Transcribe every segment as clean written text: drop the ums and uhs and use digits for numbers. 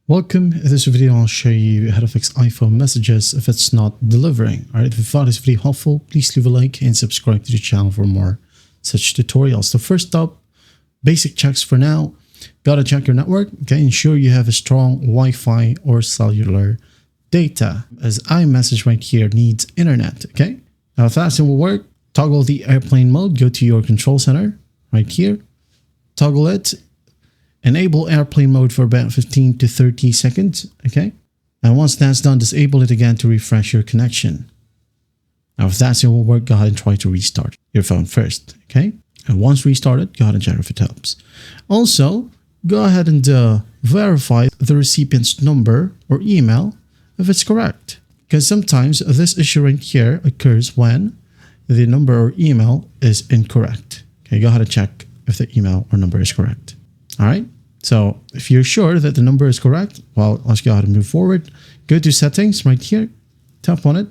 Welcome. In this video, I'll show you how to fix iPhone messages if it's not delivering. All right, if you found this video helpful, please leave a like and subscribe to the channel for more such tutorials. So first up, basic checks for now. Gotta check your network. Okay, ensure you have a strong Wi-Fi or cellular data, as iMessage right here needs internet. Okay, now if that will work, toggle the airplane mode. Go to your control center right here, toggle it. Enable airplane mode for about 15 to 30 seconds, okay? And once that's done, disable it again to refresh your connection. Now, if that still will work, go ahead and try to restart your phone first, okay? And once restarted, go ahead and check if it helps. Also, go ahead and verify the recipient's number or email if it's correct. Because sometimes this issue right here occurs when the number or email is incorrect. Okay, go ahead and check if the email or number is correct. All right, so if you're sure that the number is correct, well, let's go ahead and move forward. Go to settings right here, tap on it,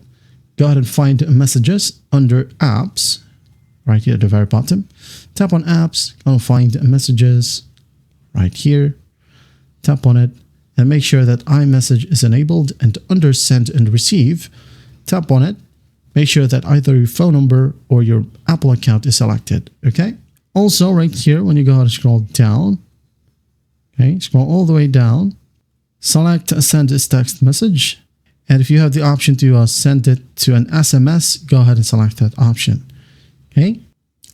go ahead and find messages under apps, right here at the very bottom. Tap on apps, go and find messages right here, tap on it, and make sure that iMessage is enabled, and under send and receive, tap on it, make sure that either your phone number or your Apple account is selected, okay? Also right here, when you go ahead and scroll down, okay, scroll all the way down, select send as text message. And if you have the option to send it to an SMS, go ahead and select that option. Okay.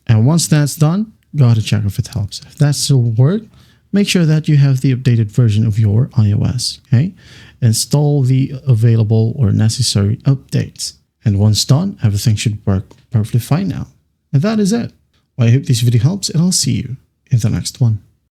And once that's done, go ahead and check if it helps. If that still works, make sure that you have the updated version of your iOS. Okay. Install the available or necessary updates. And once done, everything should work perfectly fine now. And that is it. Well, I hope this video helps, and I'll see you in the next one.